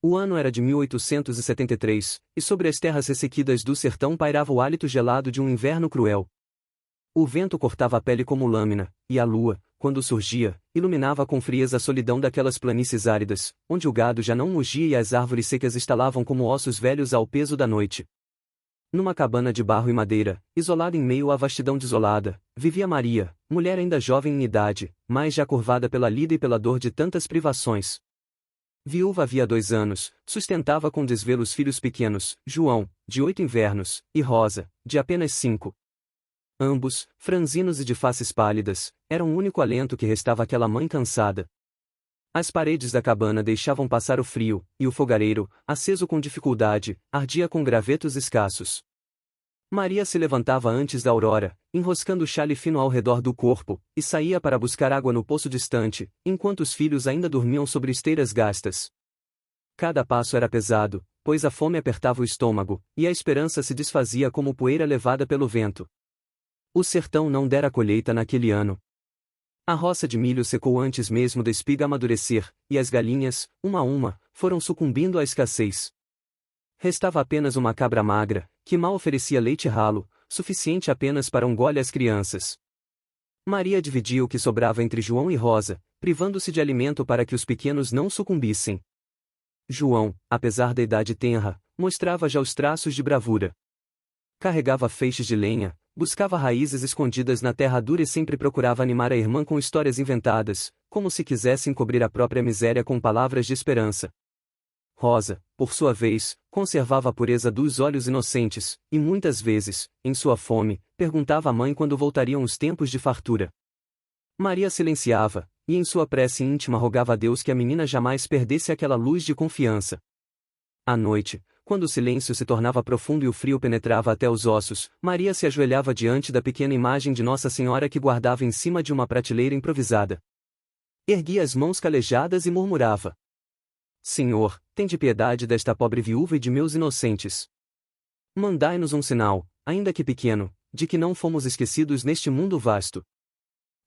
O ano era de 1873, e sobre as terras ressequidas do sertão pairava o hálito gelado de um inverno cruel. O vento cortava a pele como lâmina, e a lua, quando surgia, iluminava com frieza a solidão daquelas planícies áridas, onde o gado já não mugia e as árvores secas estalavam como ossos velhos ao peso da noite. Numa cabana de barro e madeira, isolada em meio à vastidão desolada, vivia Maria, mulher ainda jovem em idade, mas já curvada pela lida e pela dor de tantas privações. Viúva havia 2 anos, sustentava com desvelo os filhos pequenos, João, de 8 invernos, e Rosa, de apenas 5. Ambos, franzinos e de faces pálidas, eram o único alento que restava àquela mãe cansada. As paredes da cabana deixavam passar o frio, e o fogareiro, aceso com dificuldade, ardia com gravetos escassos. Maria se levantava antes da aurora, enroscando o xale fino ao redor do corpo, e saía para buscar água no poço distante, enquanto os filhos ainda dormiam sobre esteiras gastas. Cada passo era pesado, pois a fome apertava o estômago, e a esperança se desfazia como poeira levada pelo vento. O sertão não dera colheita naquele ano. A roça de milho secou antes mesmo da espiga amadurecer, e as galinhas, uma a uma, foram sucumbindo à escassez. Restava apenas uma cabra magra, que mal oferecia leite ralo, suficiente apenas para um gole às crianças. Maria dividia o que sobrava entre João e Rosa, privando-se de alimento para que os pequenos não sucumbissem. João, apesar da idade tenra, mostrava já os traços de bravura. Carregava feixes de lenha, buscava raízes escondidas na terra dura e sempre procurava animar a irmã com histórias inventadas, como se quisesse encobrir a própria miséria com palavras de esperança. Rosa, por sua vez, conservava a pureza dos olhos inocentes, e muitas vezes, em sua fome, perguntava à mãe quando voltariam os tempos de fartura. Maria silenciava, e em sua prece íntima rogava a Deus que a menina jamais perdesse aquela luz de confiança. À noite, quando o silêncio se tornava profundo e o frio penetrava até os ossos, Maria se ajoelhava diante da pequena imagem de Nossa Senhora que guardava em cima de uma prateleira improvisada. Erguia as mãos calejadas e murmurava: Senhor, tende piedade desta pobre viúva e de meus inocentes. Mandai-nos um sinal, ainda que pequeno, de que não fomos esquecidos neste mundo vasto.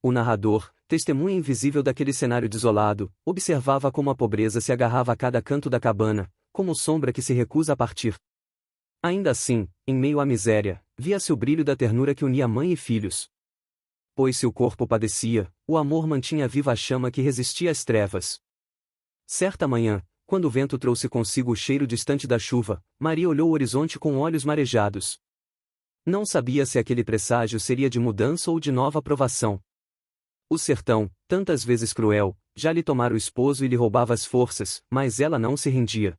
O narrador, testemunha invisível daquele cenário desolado, observava como a pobreza se agarrava a cada canto da cabana, como sombra que se recusa a partir. Ainda assim, em meio à miséria, via-se o brilho da ternura que unia mãe e filhos. Pois se o corpo padecia, o amor mantinha viva a chama que resistia às trevas. Certa manhã, quando o vento trouxe consigo o cheiro distante da chuva, Maria olhou o horizonte com olhos marejados. Não sabia se aquele presságio seria de mudança ou de nova provação. O sertão, tantas vezes cruel, já lhe tomara o esposo e lhe roubava as forças, mas ela não se rendia.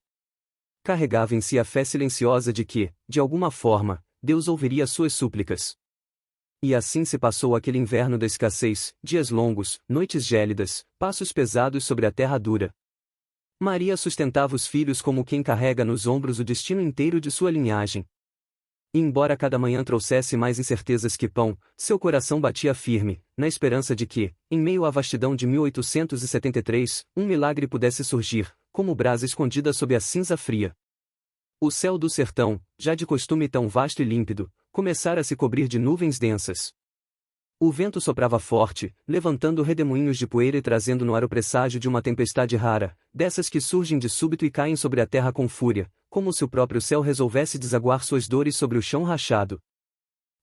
Carregava em si a fé silenciosa de que, de alguma forma, Deus ouviria suas súplicas. E assim se passou aquele inverno da escassez, dias longos, noites gélidas, passos pesados sobre a terra dura. Maria sustentava os filhos como quem carrega nos ombros o destino inteiro de sua linhagem. E embora cada manhã trouxesse mais incertezas que pão, seu coração batia firme, na esperança de que, em meio à vastidão de 1873, um milagre pudesse surgir, como brasa escondida sob a cinza fria. O céu do sertão, já de costume tão vasto e límpido, começara a se cobrir de nuvens densas. O vento soprava forte, levantando redemoinhos de poeira e trazendo no ar o presságio de uma tempestade rara, dessas que surgem de súbito e caem sobre a terra com fúria, como se o próprio céu resolvesse desaguar suas dores sobre o chão rachado.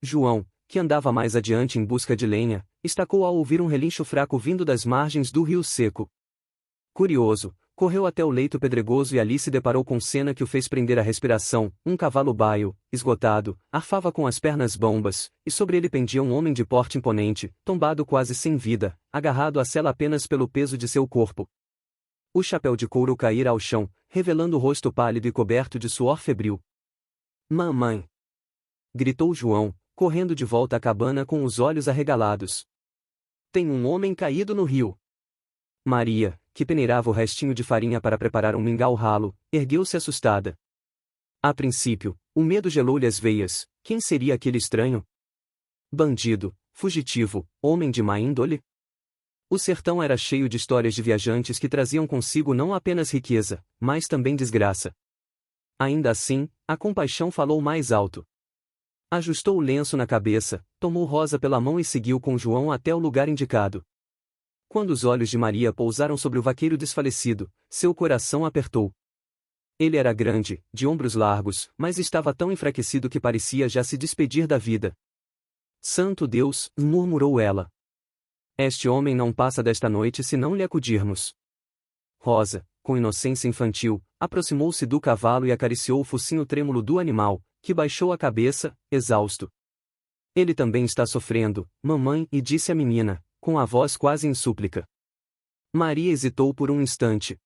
João, que andava mais adiante em busca de lenha, estacou ao ouvir um relincho fraco vindo das margens do rio seco. Curioso, correu até o leito pedregoso e ali se deparou com cena que o fez prender a respiração. Um cavalo baio, esgotado, arfava com as pernas bambas, e sobre ele pendia um homem de porte imponente, tombado quase sem vida, agarrado à sela apenas pelo peso de seu corpo. O chapéu de couro caíra ao chão, revelando o rosto pálido e coberto de suor febril. Mamãe! Gritou João, correndo de volta à cabana com os olhos arregalados. Tem um homem caído no rio. Maria, que peneirava o restinho de farinha para preparar um mingau ralo, ergueu-se assustada. A princípio, o medo gelou-lhe as veias. Quem seria aquele estranho? Bandido, fugitivo, homem de má índole? O sertão era cheio de histórias de viajantes que traziam consigo não apenas riqueza, mas também desgraça. Ainda assim, a compaixão falou mais alto. Ajustou o lenço na cabeça, tomou Rosa pela mão e seguiu com João até o lugar indicado. Quando os olhos de Maria pousaram sobre o vaqueiro desfalecido, seu coração apertou. Ele era grande, de ombros largos, mas estava tão enfraquecido que parecia já se despedir da vida. Santo Deus, murmurou ela. Este homem não passa desta noite se não lhe acudirmos. Rosa, com inocência infantil, aproximou-se do cavalo e acariciou o focinho trêmulo do animal, que baixou a cabeça, exausto. Ele também está sofrendo, mamãe, e disse a menina, com a voz quase em súplica. Maria hesitou por um instante.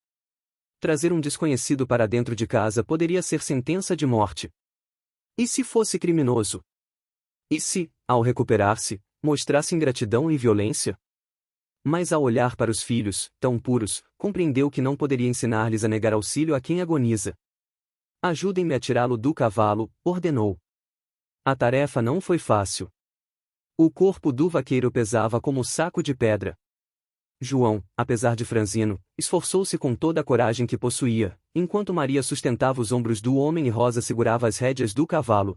Trazer um desconhecido para dentro de casa poderia ser sentença de morte. E se fosse criminoso? E se, ao recuperar-se, mostrasse ingratidão e violência? Mas ao olhar para os filhos, tão puros, compreendeu que não poderia ensinar-lhes a negar auxílio a quem agoniza. Ajudem-me a tirá-lo do cavalo, ordenou. A tarefa não foi fácil. O corpo do vaqueiro pesava como saco de pedra. João, apesar de franzino, esforçou-se com toda a coragem que possuía, enquanto Maria sustentava os ombros do homem e Rosa segurava as rédeas do cavalo.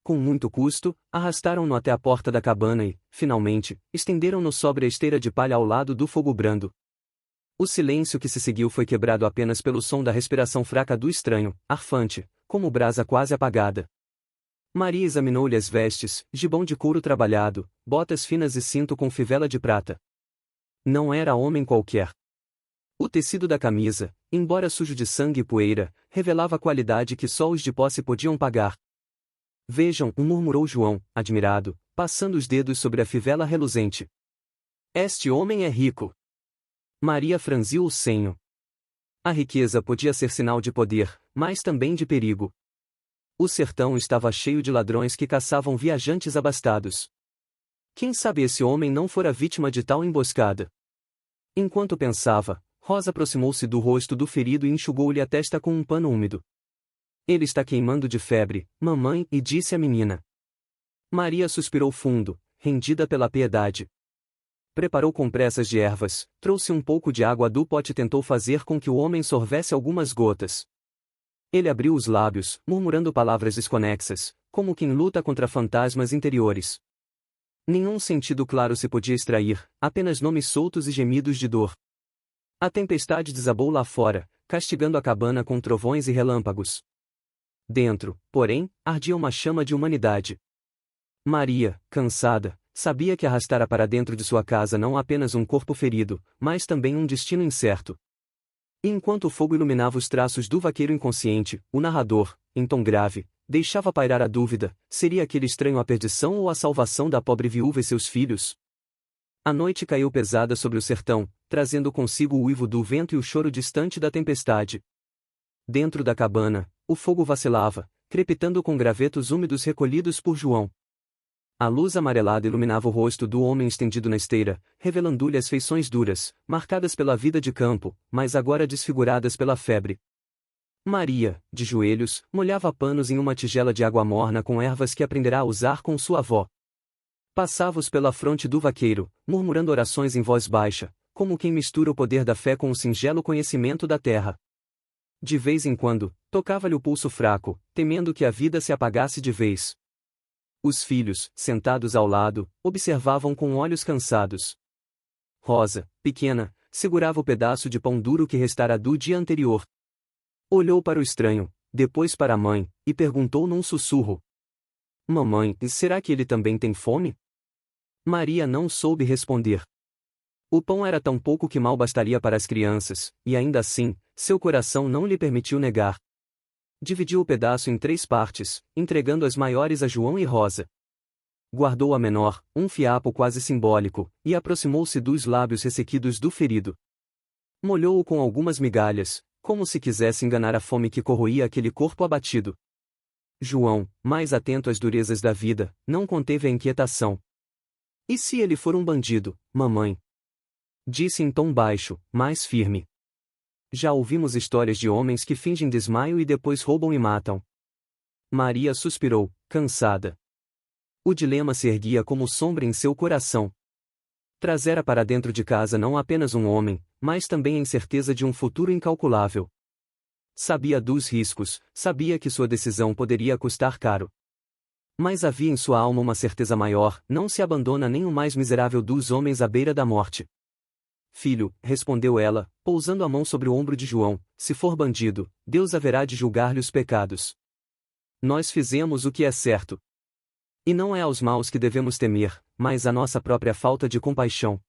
Com muito custo, arrastaram-no até a porta da cabana e, finalmente, estenderam-no sobre a esteira de palha ao lado do fogo brando. O silêncio que se seguiu foi quebrado apenas pelo som da respiração fraca do estranho, arfante, como brasa quase apagada. Maria examinou-lhe as vestes, gibão de couro trabalhado, botas finas e cinto com fivela de prata. Não era homem qualquer. O tecido da camisa, embora sujo de sangue e poeira, revelava qualidade que só os de posse podiam pagar. Vejam, murmurou João, admirado, passando os dedos sobre a fivela reluzente. Este homem é rico. Maria franziu o senho. A riqueza podia ser sinal de poder, mas também de perigo. O sertão estava cheio de ladrões que caçavam viajantes abastados. Quem sabe esse homem não fora vítima de tal emboscada? Enquanto pensava, Rosa aproximou-se do rosto do ferido e enxugou-lhe a testa com um pano úmido. Ele está queimando de febre, mamãe, e disse a menina. Maria suspirou fundo, rendida pela piedade. Preparou compressas de ervas, trouxe um pouco de água do pote e tentou fazer com que o homem sorvesse algumas gotas. Ele abriu os lábios, murmurando palavras desconexas, como quem luta contra fantasmas interiores. Nenhum sentido claro se podia extrair, apenas nomes soltos e gemidos de dor. A tempestade desabou lá fora, castigando a cabana com trovões e relâmpagos. Dentro, porém, ardia uma chama de humanidade. Maria, cansada, sabia que arrastara para dentro de sua casa não apenas um corpo ferido, mas também um destino incerto. E enquanto o fogo iluminava os traços do vaqueiro inconsciente, o narrador, em tom grave, deixava pairar a dúvida: seria aquele estranho a perdição ou a salvação da pobre viúva e seus filhos? A noite caiu pesada sobre o sertão, trazendo consigo o uivo do vento e o choro distante da tempestade. Dentro da cabana, o fogo vacilava, crepitando com gravetos úmidos recolhidos por João. A luz amarelada iluminava o rosto do homem estendido na esteira, revelando-lhe as feições duras, marcadas pela vida de campo, mas agora desfiguradas pela febre. Maria, de joelhos, molhava panos em uma tigela de água morna com ervas que aprenderá a usar com sua avó. Passava-os pela fronte do vaqueiro, murmurando orações em voz baixa, como quem mistura o poder da fé com o singelo conhecimento da terra. De vez em quando, tocava-lhe o pulso fraco, temendo que a vida se apagasse de vez. Os filhos, sentados ao lado, observavam com olhos cansados. Rosa, pequena, segurava o pedaço de pão duro que restara do dia anterior. Olhou para o estranho, depois para a mãe, e perguntou num sussurro: Mamãe, será que ele também tem fome? Maria não soube responder. O pão era tão pouco que mal bastaria para as crianças, e ainda assim, seu coração não lhe permitiu negar. Dividiu o pedaço em 3 partes, entregando as maiores a João e Rosa. Guardou a menor, um fiapo quase simbólico, e aproximou-se dos lábios ressequidos do ferido. Molhou-o com algumas migalhas, como se quisesse enganar a fome que corroía aquele corpo abatido. João, mais atento às durezas da vida, não conteve a inquietação. E se ele for um bandido, mamãe? Disse em tom baixo, mas firme. Já ouvimos histórias de homens que fingem desmaio e depois roubam e matam. Maria suspirou, cansada. O dilema se erguia como sombra em seu coração. Trazera para dentro de casa não apenas um homem, mas também a incerteza de um futuro incalculável. Sabia dos riscos, sabia que sua decisão poderia custar caro. Mas havia em sua alma uma certeza maior: não se abandona nem o mais miserável dos homens à beira da morte. filho, respondeu ela, pousando a mão sobre o ombro de João, se for bandido, Deus haverá de julgar-lhe os pecados. Nós fizemos o que é certo. E não é aos maus que devemos temer, mas a nossa própria falta de compaixão.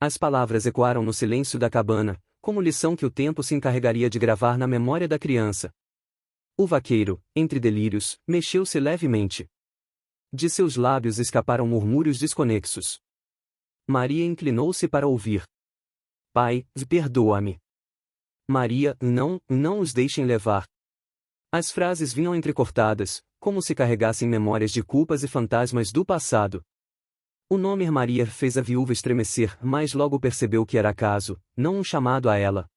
As palavras ecoaram no silêncio da cabana, como lição que o tempo se encarregaria de gravar na memória da criança. O vaqueiro, entre delírios, mexeu-se levemente. De seus lábios escaparam murmúrios desconexos. Maria inclinou-se para ouvir. Pai, perdoa-me. Maria, não os deixem levar. As frases vinham entrecortadas, como se carregassem memórias de culpas e fantasmas do passado. O nome Maria fez a viúva estremecer, mas logo percebeu que era acaso, não um chamado a ela.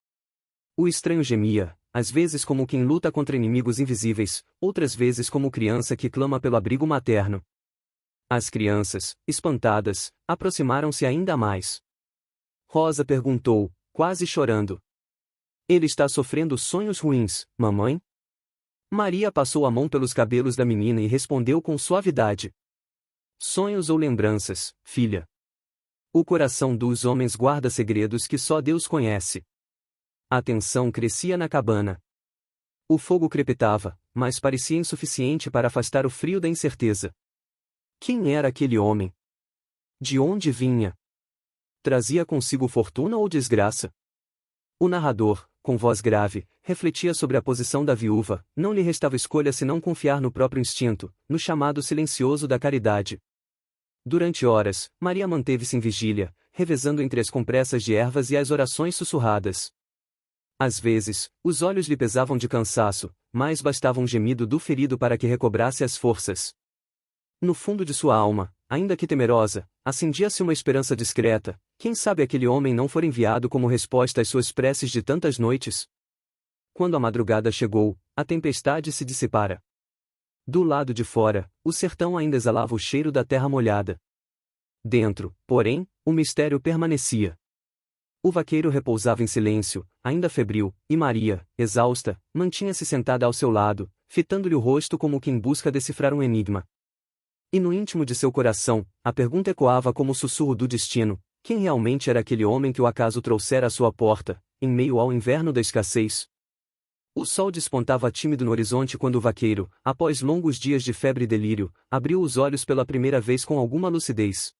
O estranho gemia, às vezes como quem luta contra inimigos invisíveis, outras vezes como criança que clama pelo abrigo materno. As crianças, espantadas, aproximaram-se ainda mais. Rosa perguntou, quase chorando. Ele está sofrendo sonhos ruins, mamãe? Maria passou a mão pelos cabelos da menina e respondeu com suavidade. Sonhos ou lembranças, filha? O coração dos homens guarda segredos que só Deus conhece. A tensão crescia na cabana. O fogo crepitava, mas parecia insuficiente para afastar o frio da incerteza. Quem era aquele homem? De onde vinha? Trazia consigo fortuna ou desgraça? O narrador, com voz grave, refletia sobre a posição da viúva, não lhe restava escolha senão confiar no próprio instinto, no chamado silencioso da caridade. Durante horas, Maria manteve-se em vigília, revezando entre as compressas de ervas e as orações sussurradas. Às vezes, os olhos lhe pesavam de cansaço, mas bastava um gemido do ferido para que recobrasse as forças. No fundo de sua alma, ainda que temerosa, acendia-se uma esperança discreta: quem sabe aquele homem não for enviado como resposta às suas preces de tantas noites? Quando a madrugada chegou, a tempestade se dissipara. Do lado de fora, o sertão ainda exalava o cheiro da terra molhada. Dentro, porém, o mistério permanecia. O vaqueiro repousava em silêncio, ainda febril, e Maria, exausta, mantinha-se sentada ao seu lado, fitando-lhe o rosto como quem busca decifrar um enigma. E no íntimo de seu coração, a pergunta ecoava como o sussurro do destino: quem realmente era aquele homem que o acaso trouxera à sua porta, em meio ao inverno da escassez? O sol despontava tímido no horizonte quando o vaqueiro, após longos dias de febre e delírio, abriu os olhos pela primeira vez com alguma lucidez.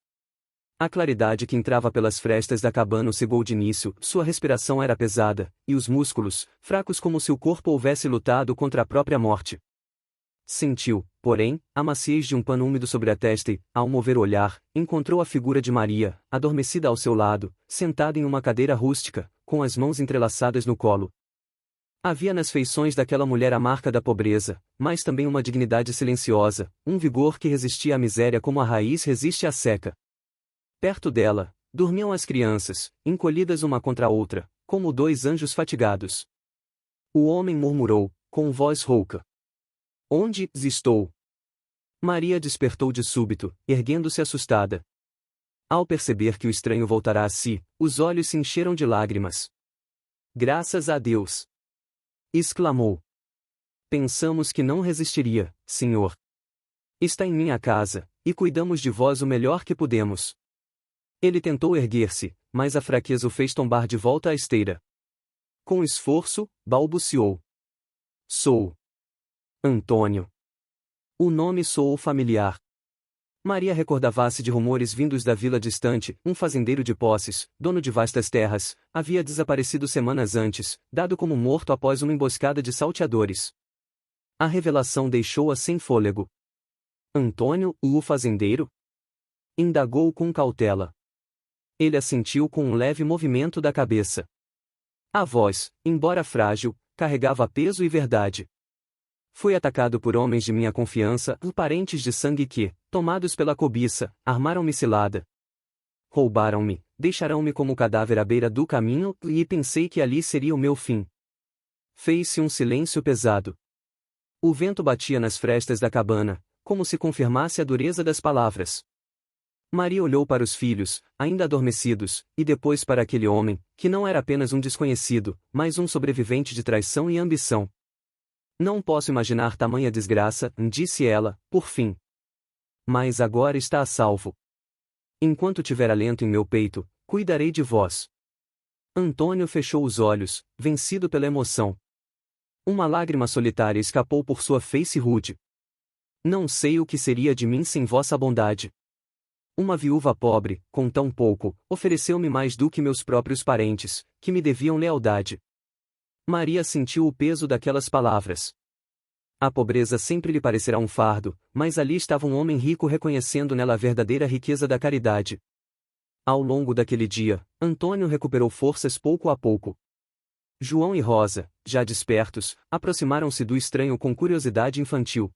A claridade que entrava pelas frestas da cabana o cegou de início, sua respiração era pesada, e os músculos, fracos como se o corpo houvesse lutado contra a própria morte. Sentiu, porém, a maciez de um pano úmido sobre a testa e, ao mover o olhar, encontrou a figura de Maria, adormecida ao seu lado, sentada em uma cadeira rústica, com as mãos entrelaçadas no colo. Havia nas feições daquela mulher a marca da pobreza, mas também uma dignidade silenciosa, um vigor que resistia à miséria como a raiz resiste à seca. Perto dela, dormiam as crianças, encolhidas uma contra a outra, como dois anjos fatigados. O homem murmurou, com voz rouca: Onde estou? Maria despertou de súbito, erguendo-se assustada. Ao perceber que o estranho voltara a si, os olhos se encheram de lágrimas. Graças a Deus! Exclamou. Pensamos que não resistiria, Senhor. Está em minha casa, e cuidamos de vós o melhor que pudemos. Ele tentou erguer-se, mas a fraqueza o fez tombar de volta à esteira. Com esforço, balbuciou: Sou Antônio. O nome soou familiar. Maria recordava-se de rumores vindos da vila distante: um fazendeiro de posses, dono de vastas terras, havia desaparecido semanas antes, dado como morto após uma emboscada de salteadores. A revelação deixou-a sem fôlego. Antônio, o fazendeiro? Indagou com cautela. Ele assentiu com um leve movimento da cabeça. A voz, embora frágil, carregava peso e verdade. Fui atacado por homens de minha confiança, parentes de sangue que, tomados pela cobiça, armaram-me cilada. Roubaram-me, deixaram-me como cadáver à beira do caminho, e pensei que ali seria o meu fim. Fez-se um silêncio pesado. O vento batia nas frestas da cabana, como se confirmasse a dureza das palavras. Maria olhou para os filhos, ainda adormecidos, e depois para aquele homem, que não era apenas um desconhecido, mas um sobrevivente de traição e ambição. Não posso imaginar tamanha desgraça, disse ela, por fim. Mas agora está a salvo. Enquanto tiver alento em meu peito, cuidarei de vós. Antônio fechou os olhos, vencido pela emoção. Uma lágrima solitária escapou por sua face rude. Não sei o que seria de mim sem vossa bondade. Uma viúva pobre, com tão pouco, ofereceu-me mais do que meus próprios parentes, que me deviam lealdade. Maria sentiu o peso daquelas palavras. A pobreza sempre lhe parecerá um fardo, mas ali estava um homem rico reconhecendo nela a verdadeira riqueza da caridade. Ao longo daquele dia, Antônio recuperou forças pouco a pouco. João e Rosa, já despertos, aproximaram-se do estranho com curiosidade infantil.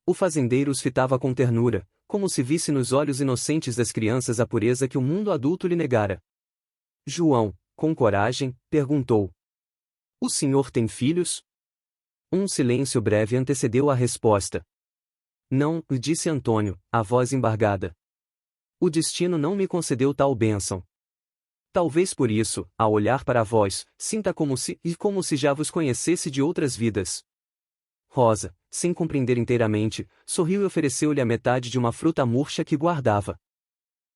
O fazendeiro os fitava com ternura, como se visse nos olhos inocentes das crianças a pureza que o mundo adulto lhe negara. João, com coragem, perguntou: "O senhor tem filhos?" Um silêncio breve antecedeu a resposta. "Não", disse Antônio, a voz embargada. "O destino não me concedeu tal bênção. Talvez por isso, ao olhar para vós, sinta como se já vos conhecesse de outras vidas." Rosa, sem compreender inteiramente, sorriu e ofereceu-lhe a metade de uma fruta murcha que guardava.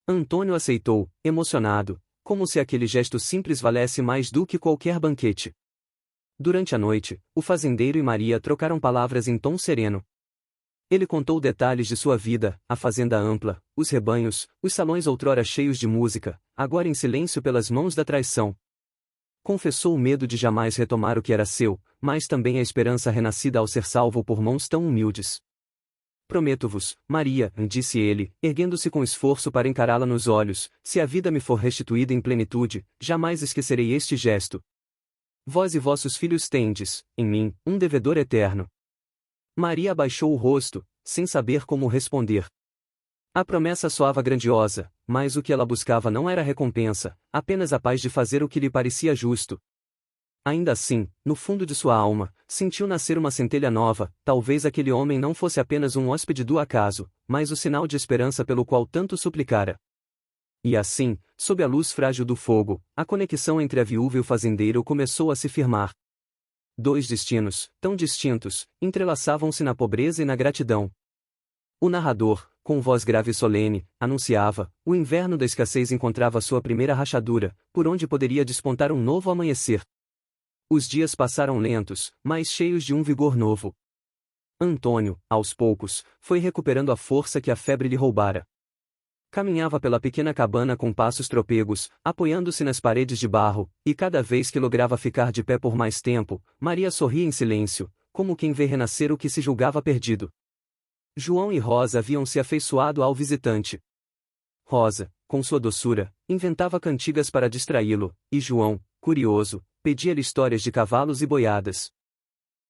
Antônio aceitou, emocionado, como se aquele gesto simples valesse mais do que qualquer banquete. Durante a noite, o fazendeiro e Maria trocaram palavras em tom sereno. Ele contou detalhes de sua vida, a fazenda ampla, os rebanhos, os salões outrora cheios de música, agora em silêncio pelas mãos da traição. Confessou o medo de jamais retomar o que era seu, mas também a esperança renascida ao ser salvo por mãos tão humildes. "Prometo-vos, Maria", disse ele, erguendo-se com esforço para encará-la nos olhos, "se a vida me for restituída em plenitude, jamais esquecerei este gesto. Vós e vossos filhos tendes, em mim, um devedor eterno." Maria abaixou o rosto, sem saber como responder. A promessa soava grandiosa, mas o que ela buscava não era recompensa, apenas a paz de fazer o que lhe parecia justo. Ainda assim, no fundo de sua alma, sentiu nascer uma centelha nova, talvez aquele homem não fosse apenas um hóspede do acaso, mas o sinal de esperança pelo qual tanto suplicara. E assim, sob a luz frágil do fogo, a conexão entre a viúva e o fazendeiro começou a se firmar. Dois destinos, tão distintos, entrelaçavam-se na pobreza e na gratidão. O narrador, com voz grave e solene, anunciava: o inverno da escassez encontrava sua primeira rachadura, por onde poderia despontar um novo amanhecer. Os dias passaram lentos, mas cheios de um vigor novo. Antônio, aos poucos, foi recuperando a força que a febre lhe roubara. Caminhava pela pequena cabana com passos trôpegos, apoiando-se nas paredes de barro, e cada vez que lograva ficar de pé por mais tempo, Maria sorria em silêncio, como quem vê renascer o que se julgava perdido. João e Rosa haviam se afeiçoado ao visitante. Rosa, com sua doçura, inventava cantigas para distraí-lo, e João, curioso, pedia-lhe histórias de cavalos e boiadas.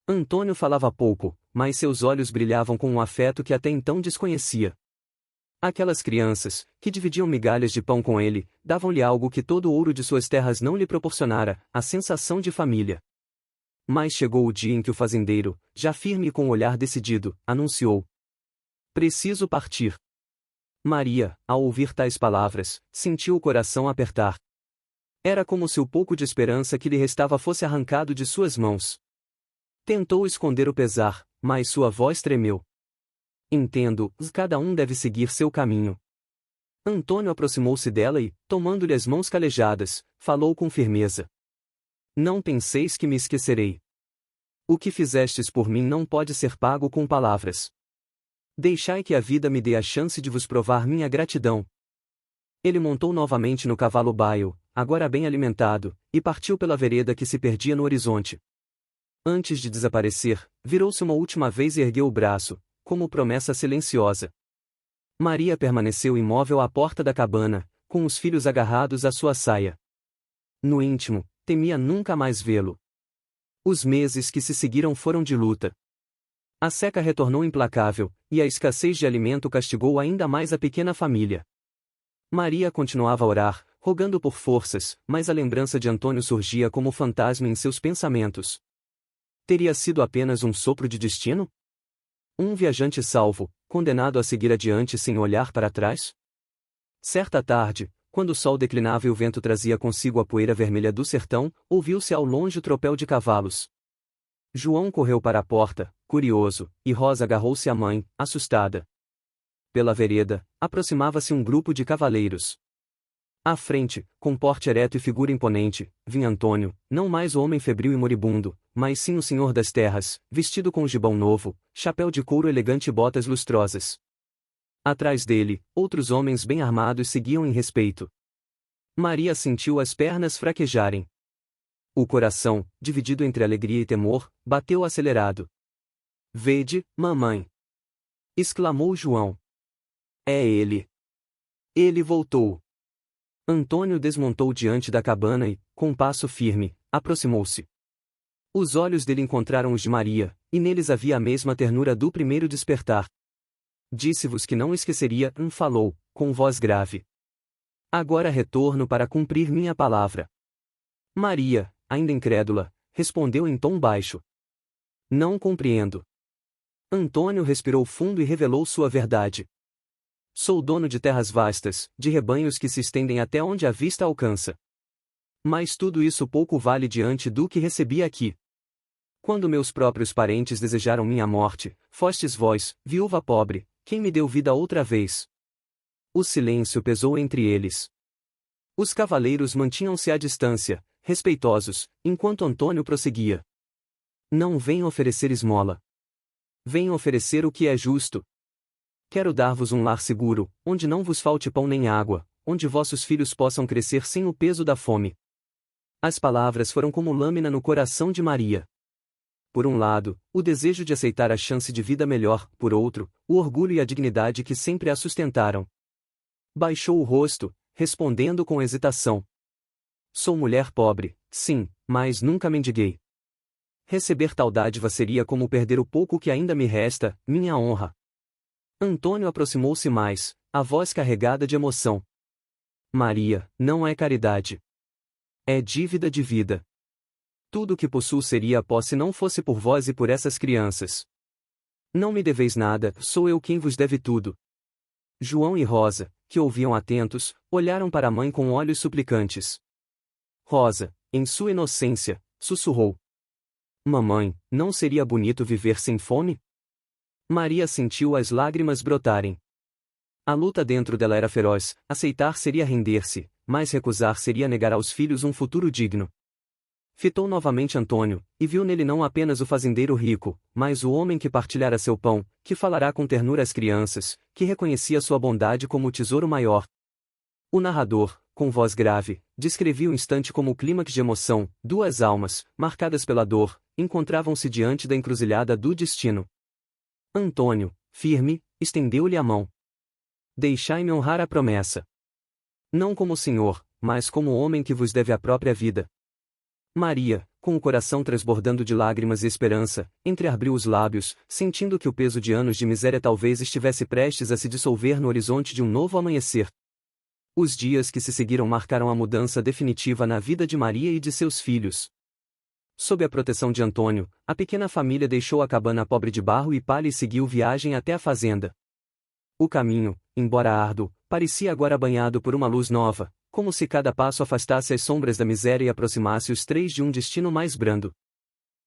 Antônio falava pouco, mas seus olhos brilhavam com um afeto que até então desconhecia. Aquelas crianças, que dividiam migalhas de pão com ele, davam-lhe algo que todo o ouro de suas terras não lhe proporcionara, a sensação de família. Mas chegou o dia em que o fazendeiro, já firme e com o olhar decidido, anunciou: "Preciso partir." Maria, ao ouvir tais palavras, sentiu o coração apertar. Era como se o pouco de esperança que lhe restava fosse arrancado de suas mãos. Tentou esconder o pesar, mas sua voz tremeu. "Entendo, cada um deve seguir seu caminho." Antônio aproximou-se dela e, tomando-lhe as mãos calejadas, falou com firmeza: "Não penseis que me esquecerei. O que fizestes por mim não pode ser pago com palavras. Deixai que a vida me dê a chance de vos provar minha gratidão." Ele montou novamente no cavalo baio, agora bem alimentado, e partiu pela vereda que se perdia no horizonte. Antes de desaparecer, virou-se uma última vez e ergueu o braço, como promessa silenciosa. Maria permaneceu imóvel à porta da cabana, com os filhos agarrados à sua saia. No íntimo, temia nunca mais vê-lo. Os meses que se seguiram foram de luta. A seca retornou implacável, e a escassez de alimento castigou ainda mais a pequena família. Maria continuava a orar, rogando por forças, mas a lembrança de Antônio surgia como fantasma em seus pensamentos. Teria sido apenas um sopro de destino? Um viajante salvo, condenado a seguir adiante sem olhar para trás? Certa tarde, quando o sol declinava e o vento trazia consigo a poeira vermelha do sertão, ouviu-se ao longe o tropel de cavalos. João correu para a porta, curioso, e Rosa agarrou-se à mãe, assustada. Pela vereda, aproximava-se um grupo de cavaleiros. À frente, com porte ereto e figura imponente, vinha Antônio, não mais o homem febril e moribundo, mas sim o senhor das terras, vestido com gibão novo, chapéu de couro elegante e botas lustrosas. Atrás dele, outros homens bem armados seguiam em respeito. Maria sentiu as pernas fraquejarem. O coração, dividido entre alegria e temor, bateu acelerado. "Vede, mamãe!" exclamou João. "É ele! Ele voltou!" Antônio desmontou diante da cabana e, com um passo firme, aproximou-se. Os olhos dele encontraram os de Maria, e neles havia a mesma ternura do primeiro despertar. "Disse-vos que não esqueceria", falou, com voz grave. "Agora retorno para cumprir minha palavra." Maria, ainda incrédula, respondeu em tom baixo: "Não compreendo." Antônio respirou fundo e revelou sua verdade. "Sou dono de terras vastas, de rebanhos que se estendem até onde a vista alcança. Mas tudo isso pouco vale diante do que recebi aqui. Quando meus próprios parentes desejaram minha morte, fostes vós, viúva pobre, quem me deu vida outra vez." O silêncio pesou entre eles. Os cavaleiros mantinham-se à distância, respeitosos, enquanto Antônio prosseguia: "Não venho oferecer esmola. Venho oferecer o que é justo. Quero dar-vos um lar seguro, onde não vos falte pão nem água, onde vossos filhos possam crescer sem o peso da fome." As palavras foram como lâmina no coração de Maria. Por um lado, o desejo de aceitar a chance de vida melhor, por outro, o orgulho e a dignidade que sempre a sustentaram. Baixou o rosto, respondendo com hesitação: "Sou mulher pobre, sim, mas nunca mendiguei. Receber tal dádiva seria como perder o pouco que ainda me resta, minha honra." Antônio aproximou-se mais, a voz carregada de emoção: "Maria, não é caridade. É dívida de vida. Tudo o que possuo seria pó se não fosse por vós e por essas crianças. Não me deveis nada, sou eu quem vos deve tudo." João e Rosa, que ouviam atentos, olharam para a mãe com olhos suplicantes. Rosa, em sua inocência, sussurrou: "Mamãe, não seria bonito viver sem fome?" Maria sentiu as lágrimas brotarem. A luta dentro dela era feroz, aceitar seria render-se, mas recusar seria negar aos filhos um futuro digno. Fitou novamente Antônio, e viu nele não apenas o fazendeiro rico, mas o homem que partilhara seu pão, que falará com ternura às crianças, que reconhecia sua bondade como o tesouro maior. O narrador, com voz grave, descrevia o instante como o clímax de emoção. Duas almas, marcadas pela dor, encontravam-se diante da encruzilhada do destino. Antônio, firme, estendeu-lhe a mão. "Deixai-me honrar a promessa. Não como o senhor, mas como o homem que vos deve a própria vida." Maria, com o coração transbordando de lágrimas e esperança, entreabriu os lábios, sentindo que o peso de anos de miséria talvez estivesse prestes a se dissolver no horizonte de um novo amanhecer. Os dias que se seguiram marcaram a mudança definitiva na vida de Maria e de seus filhos. Sob a proteção de Antônio, a pequena família deixou a cabana pobre de barro e palha e seguiu viagem até a fazenda. O caminho, embora árduo, parecia agora banhado por uma luz nova, como se cada passo afastasse as sombras da miséria e aproximasse os três de um destino mais brando.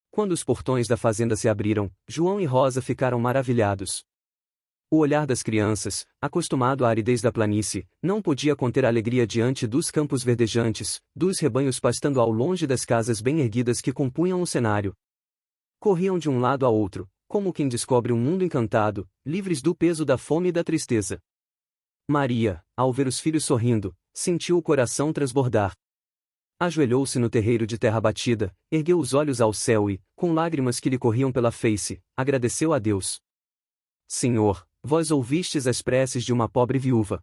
Quando os portões da fazenda se abriram, João e Rosa ficaram maravilhados. O olhar das crianças, acostumado à aridez da planície, não podia conter a alegria diante dos campos verdejantes, dos rebanhos pastando ao longe das casas bem erguidas que compunham o cenário. Corriam de um lado a outro, como quem descobre um mundo encantado, livres do peso da fome e da tristeza. Maria, ao ver os filhos sorrindo, sentiu o coração transbordar. Ajoelhou-se no terreiro de terra batida, ergueu os olhos ao céu e, com lágrimas que lhe corriam pela face, agradeceu a Deus. "Senhor, vós ouvistes as preces de uma pobre viúva.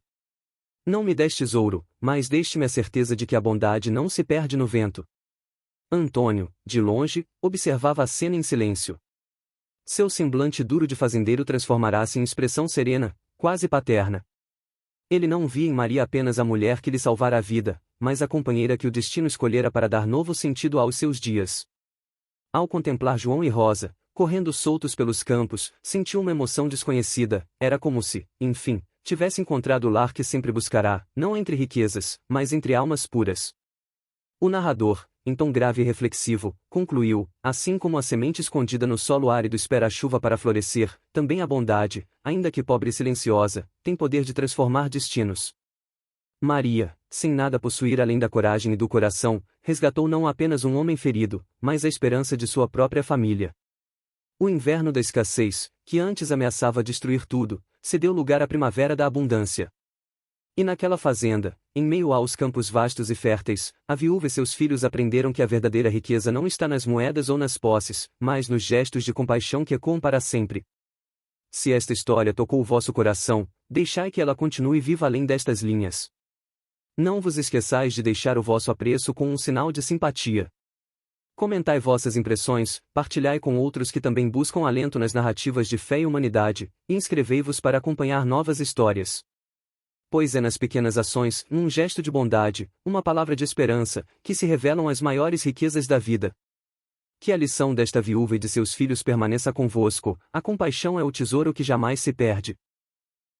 Não me destes ouro, mas deste-me a certeza de que a bondade não se perde no vento." Antônio, de longe, observava a cena em silêncio. Seu semblante duro de fazendeiro transformará-se em expressão serena, quase paterna. Ele não via em Maria apenas a mulher que lhe salvara a vida, mas a companheira que o destino escolhera para dar novo sentido aos seus dias. Ao contemplar João e Rosa, correndo soltos pelos campos, sentiu uma emoção desconhecida. Era como se, enfim, tivesse encontrado o lar que sempre buscará, não entre riquezas, mas entre almas puras. O narrador, em tom grave e reflexivo, concluiu: assim como a semente escondida no solo árido espera a chuva para florescer, também a bondade, ainda que pobre e silenciosa, tem poder de transformar destinos. Maria, sem nada possuir além da coragem e do coração, resgatou não apenas um homem ferido, mas a esperança de sua própria família. O inverno da escassez, que antes ameaçava destruir tudo, cedeu lugar à primavera da abundância. E naquela fazenda, em meio aos campos vastos e férteis, a viúva e seus filhos aprenderam que a verdadeira riqueza não está nas moedas ou nas posses, mas nos gestos de compaixão que ecoam para sempre. Se esta história tocou o vosso coração, deixai que ela continue viva além destas linhas. Não vos esqueçais de deixar o vosso apreço com um sinal de simpatia. Comentai vossas impressões, partilhai com outros que também buscam alento nas narrativas de fé e humanidade, e inscrevei-vos para acompanhar novas histórias. Pois é nas pequenas ações, num gesto de bondade, uma palavra de esperança, que se revelam as maiores riquezas da vida. Que a lição desta viúva e de seus filhos permaneça convosco: a compaixão é o tesouro que jamais se perde.